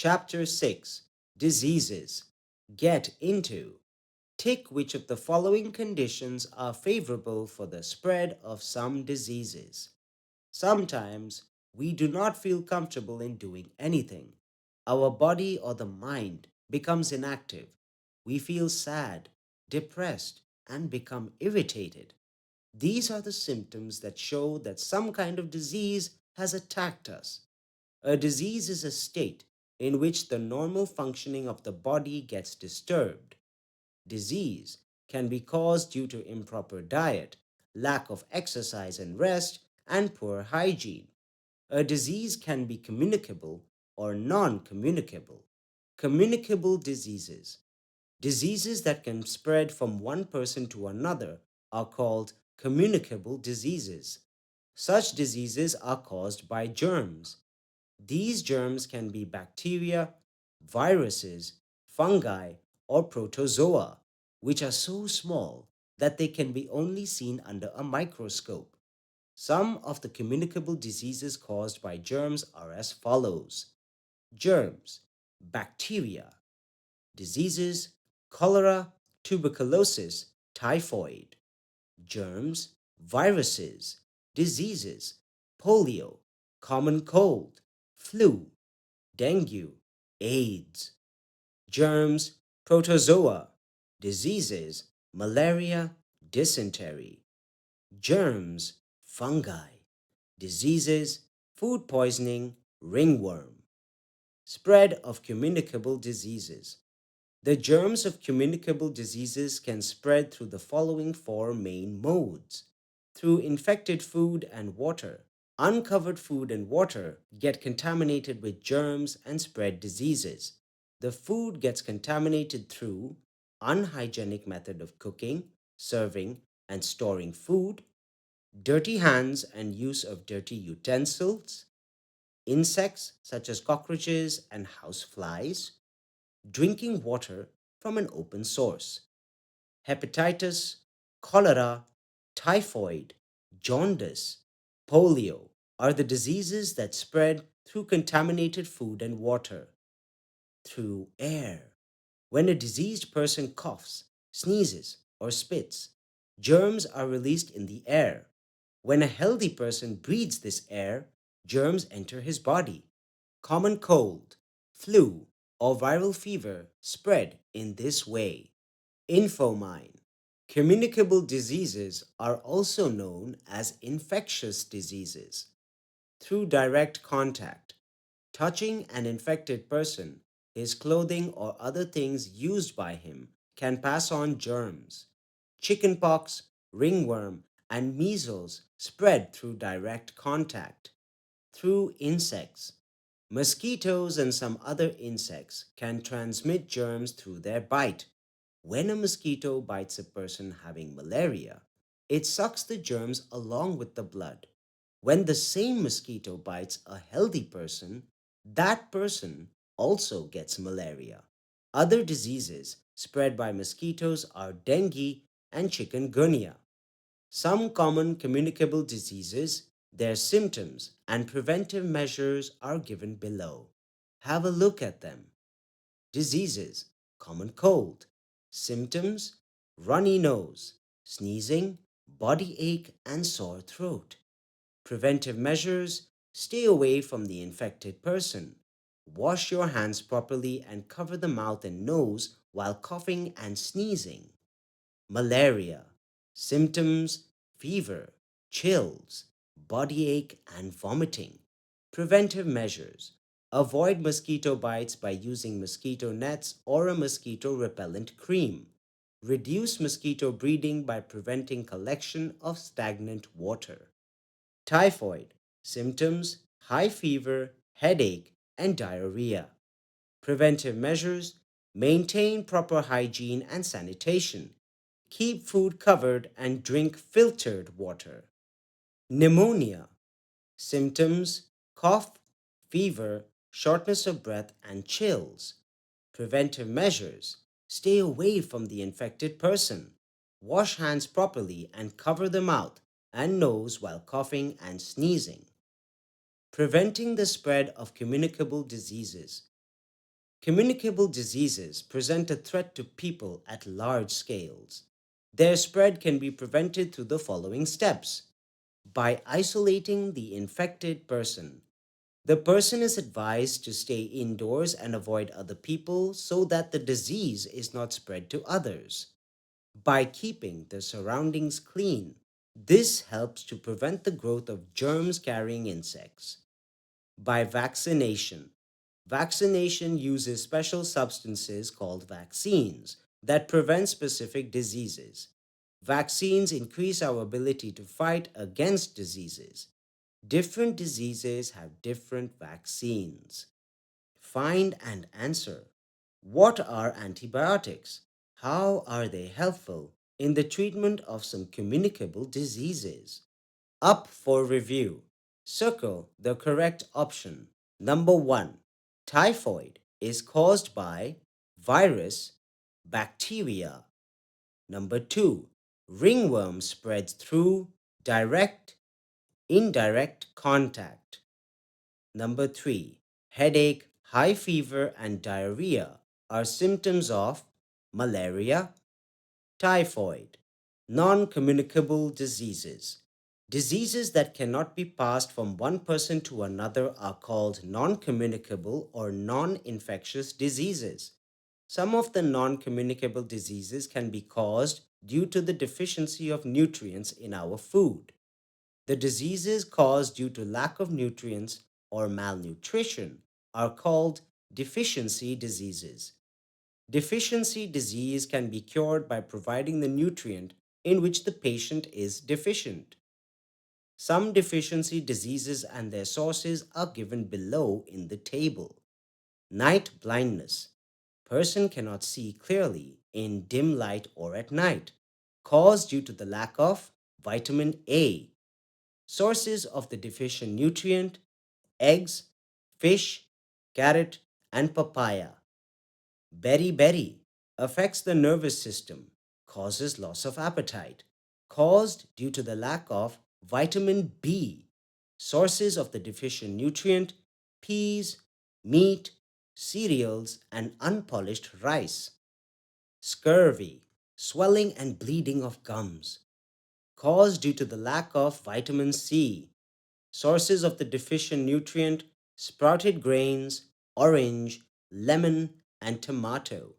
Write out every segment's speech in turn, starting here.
Chapter 6, Diseases. Get into. Tick which of the following conditions are favorable for the spread of some diseases. Sometimes we do not feel comfortable in doing anything. Our body or the mind becomes inactive. We feel sad, depressed, and become irritated. These are the symptoms that show that some kind of disease has attacked us. A disease is a state in which the normal functioning of the body gets disturbed. Disease can be caused due to improper diet, lack of exercise and rest, and poor hygiene. A disease can be communicable or non communicable. Communicable diseases. Diseases that can spread from one person to another are called communicable diseases. Such diseases are caused by germs. These germs can be bacteria, viruses, fungi, or protozoa, which are so small that they can be only seen under a microscope. Some of the communicable diseases caused by germs are as follows: germs, bacteria, diseases, cholera, tuberculosis, typhoid, germs, viruses, diseases, polio, common cold, flu, dengue, AIDS, germs, protozoa, diseases, malaria, dysentery, germs, fungi, diseases, food poisoning, ringworm, spread of communicable diseases. The germs of communicable diseases can spread through the following four main modes: through infected food and water. Uncovered food and water get contaminated with germs and spread diseases. The food gets contaminated through unhygienic method of cooking, serving, and storing food, dirty hands and use of dirty utensils, insects such as cockroaches and house flies, drinking water from an open source. Hepatitis, cholera, typhoid, jaundice, polio are the diseases that spread through contaminated food and water. Through air. When a diseased person coughs, sneezes, or spits, germs are released in the air. When a healthy person breathes this air, germs enter his body. Common cold, flu, or viral fever spread in this way. Infomine. Communicable diseases are also known as infectious diseases. Through direct contact, touching an infected person, his clothing or other things used by him can pass on germs. Chickenpox, ringworm, and measles spread through direct contact. Through insects, mosquitoes and some other insects can transmit germs through their bite. When a mosquito bites a person having malaria, it sucks the germs along with the blood. When the same mosquito bites a healthy person, that person also gets malaria. Other diseases spread by mosquitoes are dengue and chikungunya. Some common communicable diseases, their symptoms, and preventive measures are given below. Have a look at them. Diseases: common cold. Symptoms: runny nose, sneezing, body ache, and sore throat. Preventive measures: stay away from the infected person. Wash your hands properly and cover the mouth and nose while coughing and sneezing. Malaria. Symptoms: fever, chills, body ache, and vomiting. Preventive measures: avoid mosquito bites by using mosquito nets or a mosquito repellent cream. Reduce mosquito breeding by preventing collection of stagnant water. Typhoid. Symptoms: high fever, headache, and diarrhea. Preventive measures: maintain proper hygiene and sanitation. Keep food covered and drink filtered water. Pneumonia. Symptoms: cough, fever, shortness of breath, and chills. Preventive measures: stay away from the infected person. Wash hands properly and cover the mouth and nose while coughing and sneezing. Preventing the spread of communicable diseases. Communicable diseases present a threat to people at large scales. Their spread can be prevented through the following steps: by isolating the infected person. The person is advised to stay indoors and avoid other people so that the disease is not spread to others. By keeping the surroundings clean. This helps to prevent the growth of germs carrying insects. By vaccination. Vaccination uses special substances called vaccines that prevent specific diseases. Vaccines increase our ability to fight against diseases. Different diseases have different vaccines. Find and answer. What are antibiotics? How are they helpful in the treatment of some communicable diseases? Up for review. Circle the correct option. Number 1. Typhoid is caused by virus, bacteria. Number 2. Ringworm spreads through direct, indirect contact. Number 3. Headache, high fever, and diarrhea are symptoms of malaria, typhoid. Non communicable diseases. Diseases that cannot be passed from one person to another are called non communicable or non infectious diseases. Some of the non communicable diseases can be caused due to the deficiency of nutrients in our food. The diseases caused due to lack of nutrients or malnutrition are called deficiency diseases. Deficiency disease can be cured by providing the nutrient in which the patient is deficient. Some deficiency diseases and their sources are given below in the table. Night blindness. Person cannot see clearly in dim light or at night, caused due to the lack of vitamin A. Sources of the deficient nutrient: eggs, fish, carrot, and papaya. Beriberi affects the nervous system, causes loss of appetite, caused due to the lack of vitamin B. Sources of the deficient nutrient: peas, meat, cereals, and unpolished rice. Scurvy, swelling and bleeding of gums, caused due to the lack of vitamin C. Sources of the deficient nutrient: sprouted grains, orange, lemon, and tomato.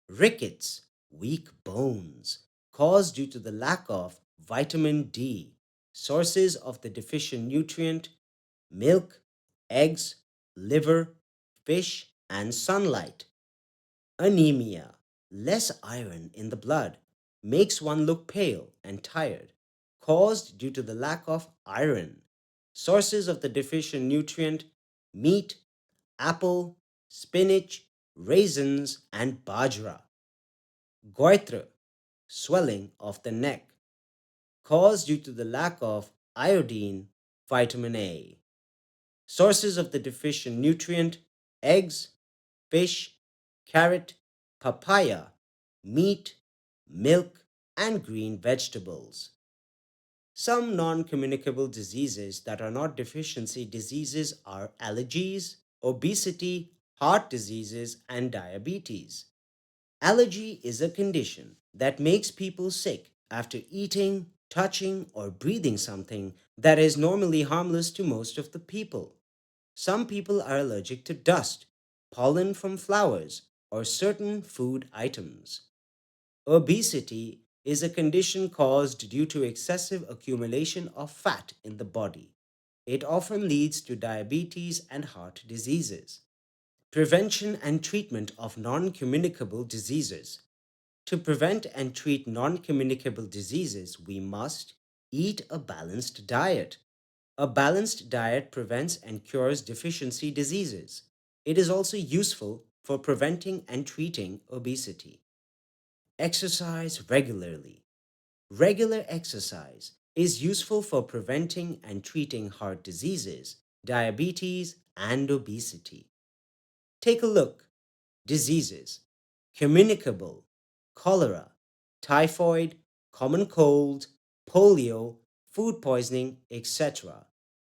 Rickets, weak bones, caused due to the lack of vitamin D. Sources of the deficient nutrient: milk, eggs, liver, fish, and sunlight. Anemia, less iron in the blood, makes one look pale and tired, caused due to the lack of iron. Sources of the deficient nutrient: meat, apple, spinach, raisins, and bajra. Goitre, swelling of the neck, caused due to the lack of iodine, vitamin A. Sources of the deficient nutrient: eggs, fish, carrot, papaya, meat, milk, and green vegetables. Some non communicable diseases that are not deficiency diseases are allergies, obesity, heart diseases, and diabetes. Allergy is a condition that makes people sick after eating, touching, or breathing something that is normally harmless to most of the people. Some people are allergic to dust, pollen from flowers, or certain food items. Obesity is a condition caused due to excessive accumulation of fat in the body. It often leads to diabetes and heart diseases. Prevention and treatment of non communicable diseases. To prevent and treat non communicable diseases, we must eat a balanced diet. A balanced diet prevents and cures deficiency diseases. It is also useful for preventing and treating obesity. Exercise regularly. Regular exercise is useful for preventing and treating heart diseases, diabetes, and obesity. Take a look. Diseases: communicable, cholera, typhoid, common cold, polio, food poisoning, etc.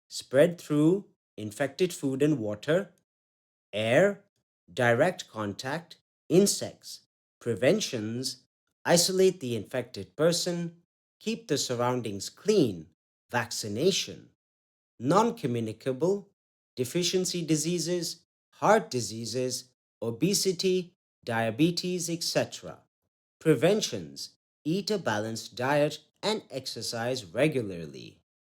Spread through infected food and water, air, direct contact, insects, preventions, isolate the infected person, keep the surroundings clean, vaccination, non communicable, deficiency diseases, heart diseases, obesity, diabetes, etc. Preventions: eat a balanced diet and exercise regularly.